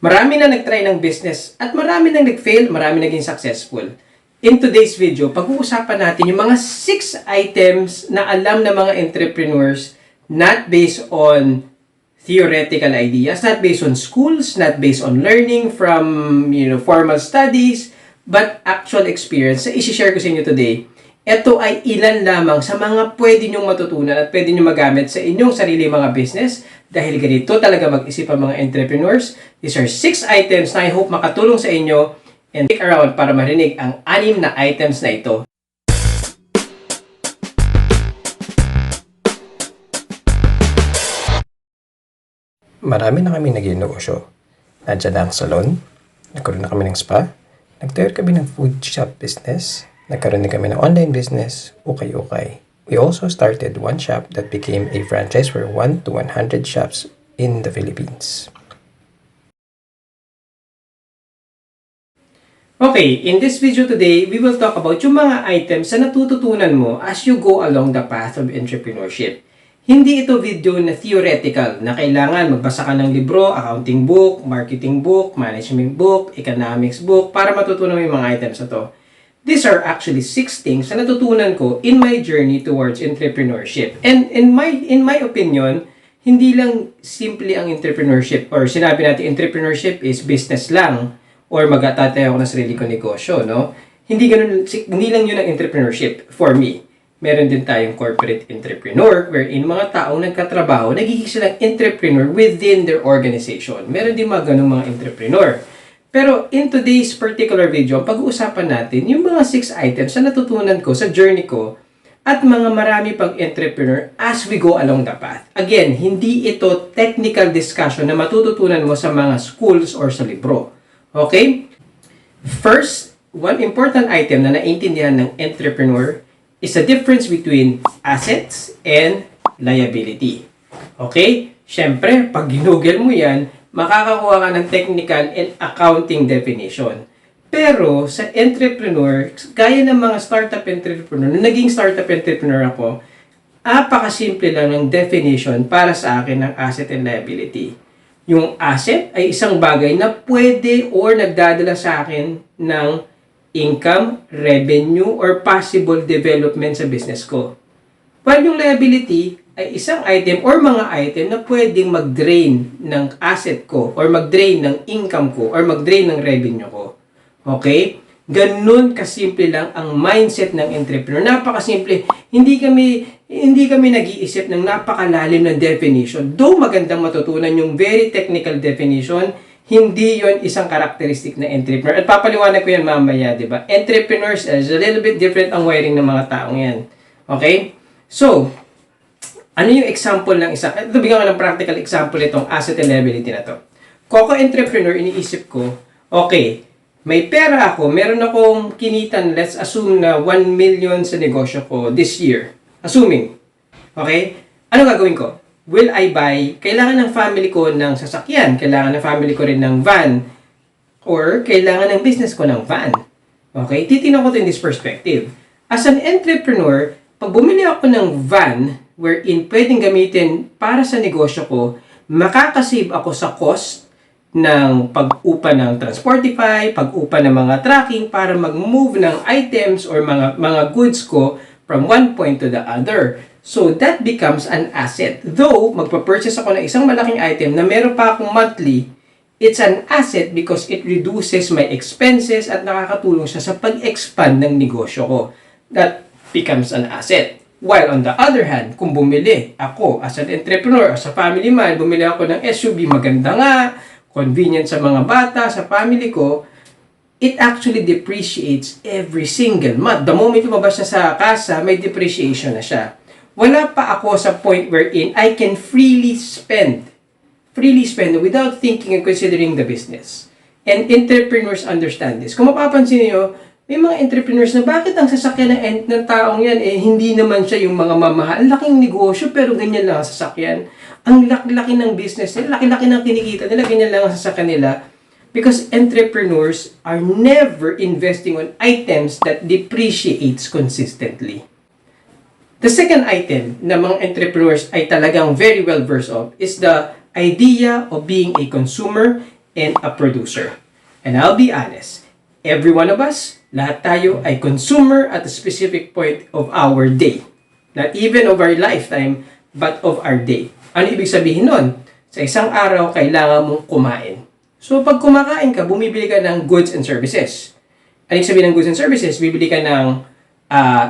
Marami na nag-try ng business at marami nang nag-fail, marami naging successful. In today's video, pag-uusapan natin yung mga 6 items na alam ng mga entrepreneurs not based on theoretical ideas, not based on schools, not based on learning from formal studies, but actual experience. So, isi-share ko sa inyo today. Ito ay ilan lamang sa mga pwede nyong matutunan at pwede nyong magamit sa inyong sarili mga business dahil ganito talaga mag-isip ang mga entrepreneurs. These are 6 items na I hope makatulong sa inyo and stick around para marinig ang 6 na items na ito. Marami na kami naging negosyo. Nandiyan na ang salon, nagkaroon na kami ng spa, nagtayo kami ng food shop business, nagkaroon din kami ng online business, ukay-ukay. We also started one shop that became a franchise for 1 to 100 shops in the Philippines. Okay, in this video today, we will talk about yung mga items na natututunan mo as you go along the path of entrepreneurship. Hindi ito video na theoretical na kailangan magbasa ka ng libro, accounting book, marketing book, management book, economics book para matutunan mo yung mga items na to. These are actually 6 things na natutunan ko in my journey towards entrepreneurship. And in my opinion, hindi lang simple ang entrepreneurship or sinabi natin entrepreneurship is business lang or mag-atatayo ako ng sarili kong negosyo, no? Hindi lang yun ang entrepreneurship for me. Meron din tayong corporate entrepreneur wherein mga taong nagkatrabaho, nagiging silang entrepreneur within their organization. Meron din mga ganung mga entrepreneur. Pero in today's particular video, pag-uusapan natin yung mga 6 items na natutunan ko sa journey ko at mga marami pang entrepreneur as we go along the path. Again, hindi ito technical discussion na matututunan mo sa mga schools or sa libro. Okay? First, one important item na naintindihan ng entrepreneur is the difference between assets and liability. Okay? Siyempre, pag ginugel mo yan, makakakuha ka ng technical and accounting definition. Pero sa entrepreneur, gaya ng mga startup entrepreneur, nung naging startup entrepreneur ako, apakasimple lang ng definition para sa akin ng asset and liability. Yung asset ay isang bagay na pwede or nagdadala sa akin ng income, revenue, or possible development sa business ko. While yung liability ay isang item or mga item na pwedeng mag-drain ng asset ko or mag-drain ng income ko or mag-drain ng revenue ko. Okay? Ganun kasimple lang ang mindset ng entrepreneur. Napakasimple. Hindi kami nag-iisip ng napakalalim na definition. Though magandang matutunan yung very technical definition, hindi yon isang karakteristik na entrepreneur. At papaliwanag ko yan mamaya, di ba? Entrepreneurs is a little bit different ang wiring ng mga taong yan. Okay? So, ano yung example ng isa? Ito, bigyan ko ng practical example itong asset and liability na to. Kung ako entrepreneur, iniisip ko, okay, may pera ako, meron akong kinitan, let's assume na 1 million sa negosyo ko this year. Assuming. Okay? Ano gagawin ko? Will I buy? Kailangan ng family ko ng sasakyan. Kailangan ng family ko rin ng van. Or kailangan ng business ko ng van. Okay? Titignan ko ito in this perspective. As an entrepreneur, pag bumili ako ng van, wherein pwedeng gamitin para sa negosyo ko, makakasave ako sa cost ng pag-upa ng Transportify, pag-upa ng mga tracking para mag-move ng items or mga goods ko from one point to the other. So, that becomes an asset. Though, magpa-purchase ako ng isang malaking item na meron pa akong monthly, it's an asset because it reduces my expenses at nakakatulong siya sa pag-expand ng negosyo ko. That becomes an asset. While on the other hand, kung bumili ako as an entrepreneur, as a family man, bumili ako ng SUV, maganda nga, convenient sa mga bata, sa family ko, it actually depreciates every single month. The moment lumabas siya sa kasa, may depreciation na siya. Wala pa ako sa point wherein I can freely spend without thinking and considering the business. And entrepreneurs understand this. Kung mapapansin niyo, may mga entrepreneurs na bakit ang sasakyan ng taong yan, hindi naman siya yung mga mamahal. Ang laking negosyo, pero ganyan lang ang sasakyan. Ang laki-laki ng business nila, laki-laki ng kinikita nila, ganyan lang ang sasakyan nila. Because entrepreneurs are never investing on items that depreciates consistently. The second item na mga entrepreneurs ay talagang very well versed of is the idea of being a consumer and a producer. And I'll be honest, every one of us, lahat tayo ay consumer at a specific point of our day. Not even of our lifetime, but of our day. Ano ibig sabihin nun? Sa isang araw, kailangan mong kumain. So, pag kumakain ka, bumibili ka ng goods and services. Ano ibig sabihin ng goods and services? Bibili ka ng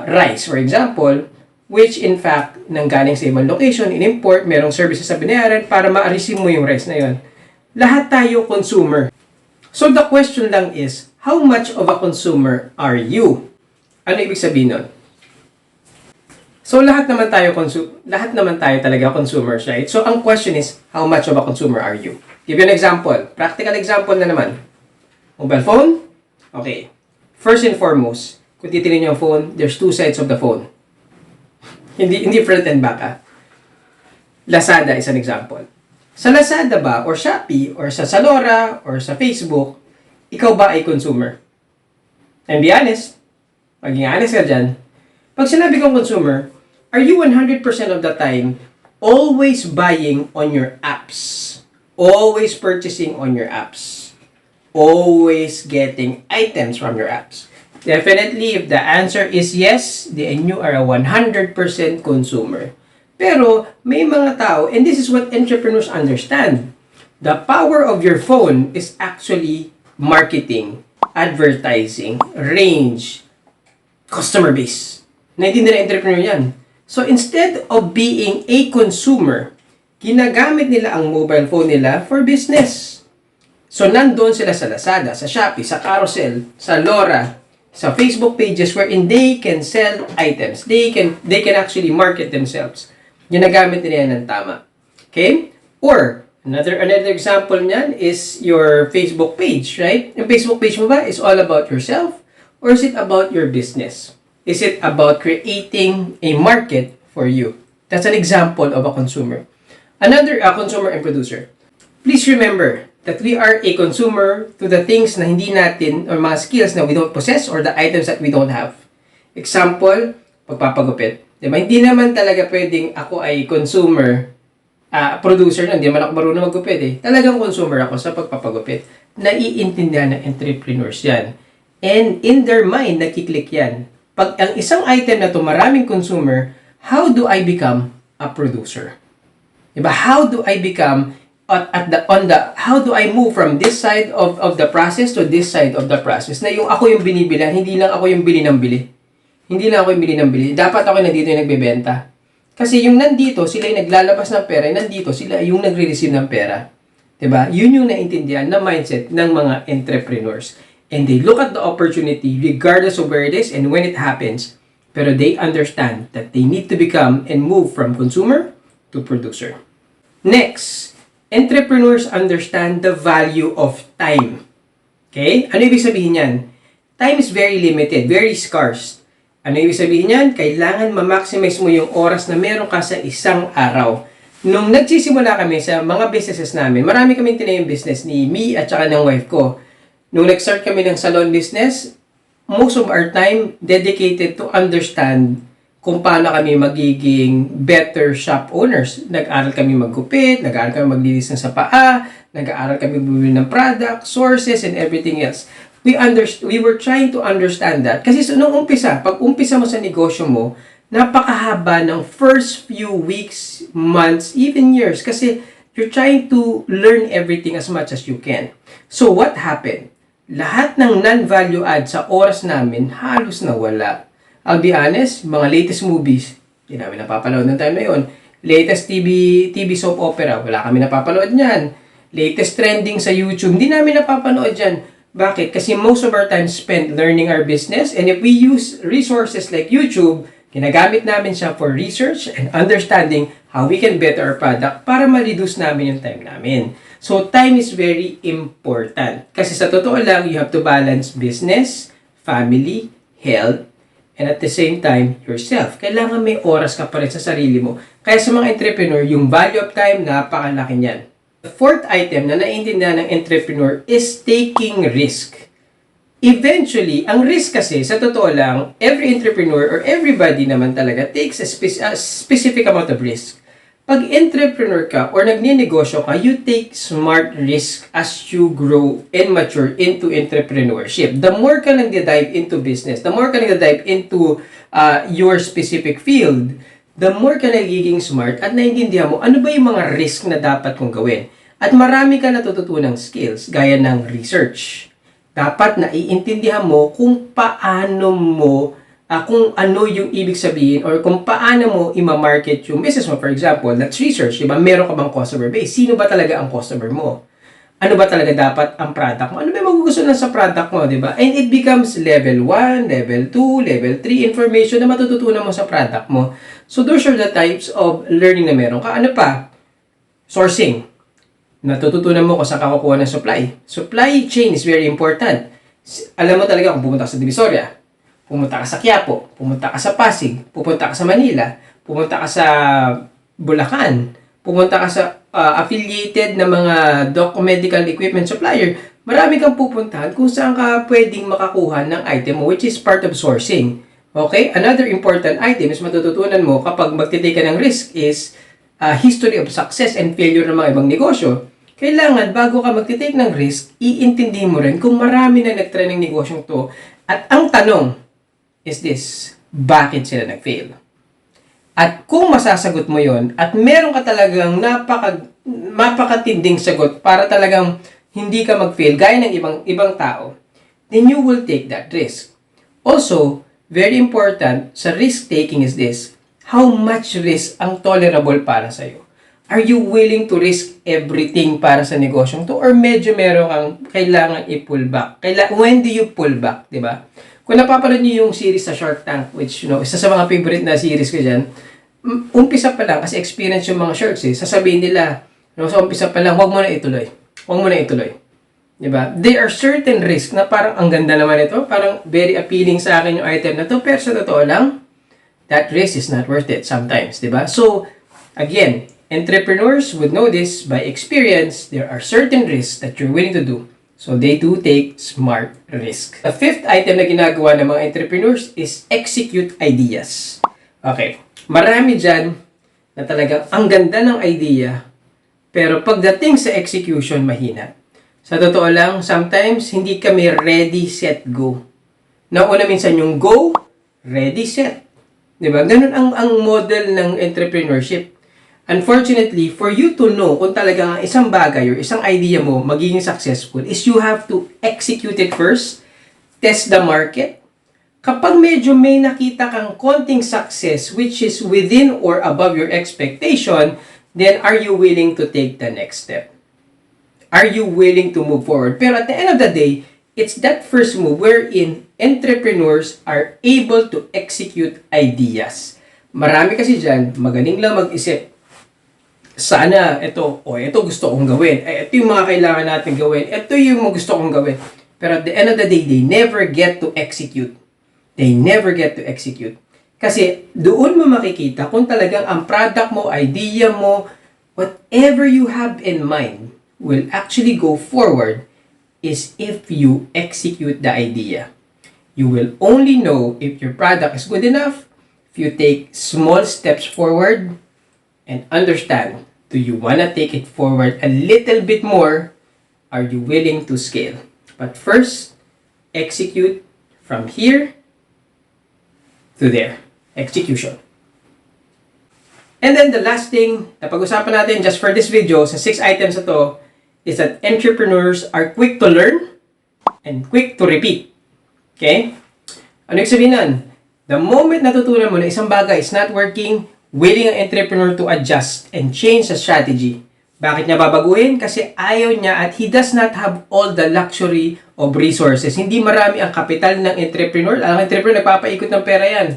rice, for example, which in fact, nanggaling sa ibang location, in-import, merong services sa binayaran para ma-receive mo yung rice na yon. Lahat tayo consumer. So, the question lang is, how much of a consumer are you? Ano ibig sabihin nun? So, lahat naman tayo talaga consumers, right? So, ang question is, how much of a consumer are you? Give you an example. Practical example na naman. Mobile phone? Okay. First and foremost, kung titignan niyo yung phone, there's two sides of the phone. Hindi front and back, Lazada is an example. Sa Lazada ba, or Shopee, or sa Zalora, or sa Facebook, ikaw ba ay consumer? And be honest, maging honest ka dyan, pag sinabi kong consumer, are you 100% of the time always buying on your apps? Always purchasing on your apps? Always getting items from your apps? Definitely, if the answer is yes, then you are a 100% consumer. Pero, may mga tao, and this is what entrepreneurs understand, the power of your phone is actually marketing, advertising, range, customer base. Naintindihan na entrepreneur yan. So, instead of being a consumer, ginagamit nila ang mobile phone nila for business. So, nandun sila sa Lazada, sa Shopee, sa Carousel, sa Lora, sa Facebook pages wherein they can sell items. They can actually market themselves. Ginagamit nila yan ng tama. Okay? Or, another example niyan is your Facebook page, right? Yung Facebook page mo ba is all about yourself? Or is it about your business? Is it about creating a market for you? That's an example of a consumer. Another, a consumer and producer. Please remember that we are a consumer to the things na hindi natin or mga skills na we don't possess or the items that we don't have. Example, pagpapagupit. Diba? Hindi naman talaga pwedeng ako ay consumer, producer na, hindi naman ako marunong magupit Talagang consumer ako sa pagpapagupit. Naiintindihan ng entrepreneurs yan. And in their mind, nakiklik yan. Pag ang isang item na to maraming consumer, how do I become a producer? Diba? How do I become how do I move from this side of the process to this side of the process? Na yung ako yung binibilan, hindi lang ako yung bili ng bili. Hindi lang ako yung bili ng bili. Dapat ako nandito yung nagbebenta. Kasi yung nandito, sila yung naglalabas ng pera, nandito, sila yung nagre-receive ng pera. Diba? Yun yung naintindihan na mindset ng mga entrepreneurs. And they look at the opportunity regardless of where it is and when it happens. Pero they understand that they need to become and move from consumer to producer. Next, entrepreneurs understand the value of time. Okay? Ano ibig sabihin yan? Time is very limited, very scarce. Ano ibig sabihin yan? Kailangan ma-maximize mo yung oras na meron ka sa isang araw. Nung nagsisimula kami sa mga businesses namin, marami kaming tinayong business ni me at saka ng wife ko. Nung nag-start kami ng salon business, most of our time dedicated to understand kung paano kami magiging better shop owners. Nag-aral kami maggupit, nag-aral kami maglinis ng sa paa, nag-aaral kami bumili ng product, sources, and everything else. We were trying to understand that. Kasi nung umpisa, pag umpisa mo sa negosyo mo, napakahaba ng first few weeks, months, even years. Kasi you're trying to learn everything as much as you can. So what happened? Lahat ng non-value add sa oras namin, halos nawala. I'll be honest, mga latest movies, hindi namin napapanood ng time na yun. Latest TV soap opera, wala kami napapanood niyan. Latest trending sa YouTube, hindi namin napapanood yan. Bakit? Kasi most of our time spent learning our business, and if we use resources like YouTube, ginagamit namin siya for research and understanding how we can better our product para ma-reduce namin yung time namin. So, time is very important. Kasi sa totoo lang, you have to balance business, family, health, and at the same time, yourself. Kailangan may oras ka pa rin sa sarili mo. Kaya sa mga entrepreneur, yung value of time, napakalaki niyan. The fourth item na naiintindihan ng entrepreneur is taking risk. Eventually, ang risk kasi, sa totoo lang, every entrepreneur or everybody naman talaga takes a specific amount of risk. Pag entrepreneur ka or nagninegosyo ka, you take smart risk as you grow and mature into entrepreneurship. The more ka nagda-dive into business, the more ka nagda-dive into your specific field, the more ka nagiging smart at naiintindihan mo ano ba yung mga risk na dapat mong gawin. At marami ka natututunang skills gaya ng research. Dapat naiintindihan mo kung paano mo kung ano yung ibig sabihin or kung paano mo ima-market yung business mo. For example, that's research, diba? Meron ka bang customer base? Sino ba talaga ang customer mo? Ano ba talaga dapat ang product mo? Ano ba yung magugustuhan sa product mo, diba? And it becomes level 1, level 2, level 3 information na matututunan mo sa product mo. So those are the types of learning na meron ka. Ano pa? Sourcing. Natututunan mo kung saan ka kukuha ng supply. Supply chain is very important. Alam mo talaga kung pumunta ka sa Divisoria, pumunta ka sa Quiapo, pumunta ka sa Pasig, pupunta ka sa Manila, pumunta ka sa Bulacan, pumunta ka sa affiliated na mga medical equipment supplier, marami kang pupuntahan kung saan ka pwedeng makakuha ng item mo, which is part of sourcing. Okay? Another important item is matututunan mo kapag magtitake ka ng risk is history of success and failure ng mga ibang negosyo. Kailangan, bago ka magtitake ng risk, iintindihin mo rin kung marami na nagtry ng negosyong to. At ang tanong is this, bakit sila nag-fail? At kung masasagot mo yon at meron ka talagang mapakatinding sagot para talagang hindi ka mag-fail gaya ng ibang tao, then you will take that risk. Also, very important sa risk-taking is this, how much risk ang tolerable para sa'yo? Are you willing to risk everything para sa negosyong to? Or medyo meron kang kailangan i-pull back? When do you pull back? Diba? Kung napapanood niyo yung series sa Shark Tank, which, isa sa mga favorite na series ko dyan, umpisa pa lang, kasi experience yung mga sharks sasabihin nila, sa umpisa pa lang, huwag mo na ituloy. Huwag mo na ituloy. Diba? There are certain risks na parang ang ganda naman ito, parang very appealing sa akin yung item na to, pero sa totoo lang, that risk is not worth it sometimes. Diba? So, again, entrepreneurs would know this by experience, there are certain risks that you're willing to do. So, they do take smart risk. The fifth item na ginagawa ng mga entrepreneurs is execute ideas. Okay. Marami dyan na talagang ang ganda ng idea, pero pagdating sa execution, mahina. Sa totoo lang, sometimes hindi kami ready, set, go. Nauna minsan yung go, ready, set. Diba? Ganun ang model ng entrepreneurship. Unfortunately, for you to know kung talaga ang isang bagay or isang idea mo magiging successful is you have to execute it first, test the market. Kapag medyo may nakita kang konting success which is within or above your expectation, then are you willing to take the next step? Are you willing to move forward? Pero at the end of the day, it's that first move wherein entrepreneurs are able to execute ideas. Marami kasi dyan, magaling lang mag-isip. Sana ito gusto kong gawin. Ito yung mga kailangan natin gawin. Ito yung gusto kong gawin. Pero at the end of the day, they never get to execute. They never get to execute. Kasi doon mo makikita kung talagang ang product mo, idea mo, whatever you have in mind will actually go forward is if you execute the idea. You will only know if your product is good enough if you take small steps forward and understand, do you want to take it forward a little bit more? Are you willing to scale? But first, execute from here to there. Execution. And then the last thing na pag-usapan natin just for this video sa 6 items na to is that entrepreneurs are quick to learn and quick to repeat. Okay? Ano yung sabihin nun? The moment natutunan mo na isang bagay is not working, willing ang entrepreneur to adjust and change the strategy. Bakit niya babaguhin? Kasi ayaw niya at he does not have all the luxury of resources. Hindi marami ang kapital ng entrepreneur. Ang entrepreneur nagpapaikot ng pera yan.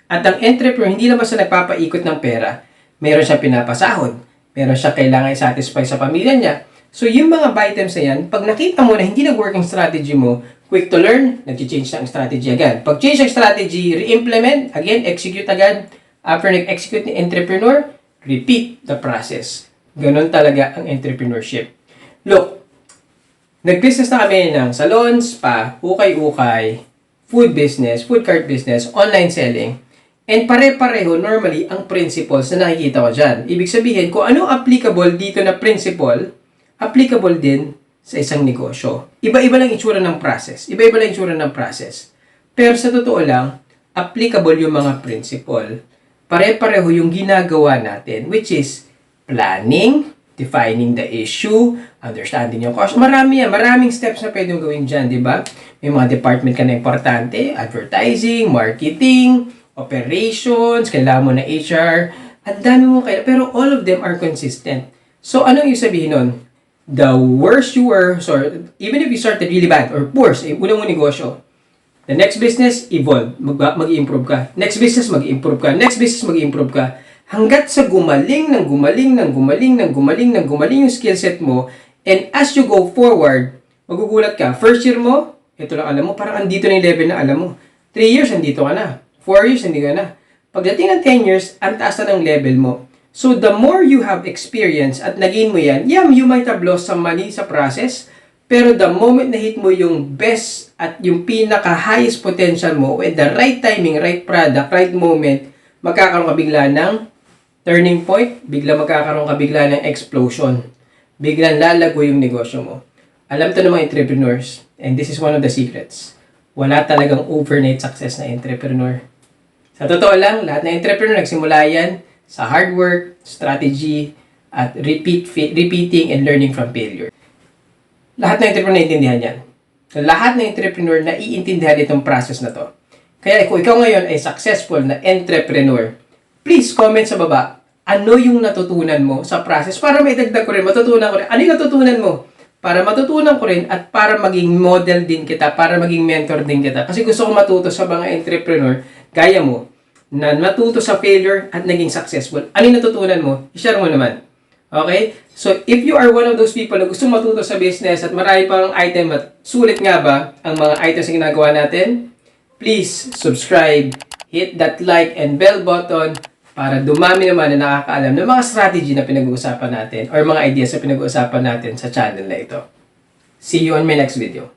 At ang entrepreneur, hindi naman siya nagpapaikot ng pera. Meron siya pinapasahod. Meron siya kailangan i-satisfy sa pamilya niya. So yung mga items na yan, pag nakita mo na hindi nag-working strategy mo, quick to learn, nag-change ng strategy agad. Pag change ng strategy, re-implement, again, execute agad. After nag-execute ni entrepreneur, repeat the process. Ganon talaga ang entrepreneurship. Look, nag-business na kami ng salon, spa, ukay-ukay, food business, food cart business, online selling. And pare-pareho normally ang principles na nakikita ko dyan. Ibig sabihin, kung ano applicable dito na principle, applicable din sa isang negosyo. Iba-iba lang itsura ng process. Iba-iba lang itsura ng process. Pero sa totoo lang, applicable yung mga principle. Pare-pareho yung ginagawa natin, which is planning, defining the issue, understanding yung cost. Marami yan. Maraming steps na pwedeng gawin dyan, di ba? May mga department ka na importante, advertising, marketing, operations, kailangan mo na HR. Ang dami mo kailangan. Pero all of them are consistent. So, anong yung sabihin nun? The worse you were, so even if you started really bad or worse, unang mo negosyo, the next business, evolve. Mag-improve ka. Next business, mag-improve ka. Next business, mag-improve ka. Hanggat sa gumaling yung skill set mo, and as you go forward, magugulat ka. First year mo, ito lang alam mo, parang andito na yung level na alam mo. 3 years, andito ka na. 4 years, andito ka na. Pagdating ng 10 years, ang taas na ng level mo. So, the more you have experience at nagain mo yan, you might have lost some money sa process, pero the moment na hit mo yung best at yung pinaka-highest potential mo, with the right timing, right product, right moment, magkakaroon ka bigla ng turning point, magkakaroon ka bigla ng explosion. Biglang lalago yung negosyo mo. Alam to ng mga entrepreneurs, and this is one of the secrets. Wala talagang overnight success na entrepreneur. Sa totoo lang, lahat ng entrepreneur nagsimula yan sa hard work, strategy, at repeating and learning from failure. Lahat ng entrepreneur naiintindihan yan. Lahat ng entrepreneur naiintindihan itong process na to. Kaya kung ikaw ngayon ay successful na entrepreneur, please comment sa baba, ano yung natutunan mo sa process para may dagdag ko rin, matutunan ko rin. Ano yung natutunan mo? Para matutunan ko rin at para maging model din kita, para maging mentor din kita. Kasi gusto ko matuto sa mga entrepreneur, gaya mo, na matuto sa failure at naging successful. Ano yung natutunan mo? I-share mo naman. Okay? So, if you are one of those people na gusto matuto sa business at marami pang item at sulit nga ba ang mga items na ginagawa natin, please subscribe, hit that like and bell button para dumami naman na nakakaalam ng mga strategy na pinag-uusapan natin or mga ideas na pinag-uusapan natin sa channel na ito. See you on my next video.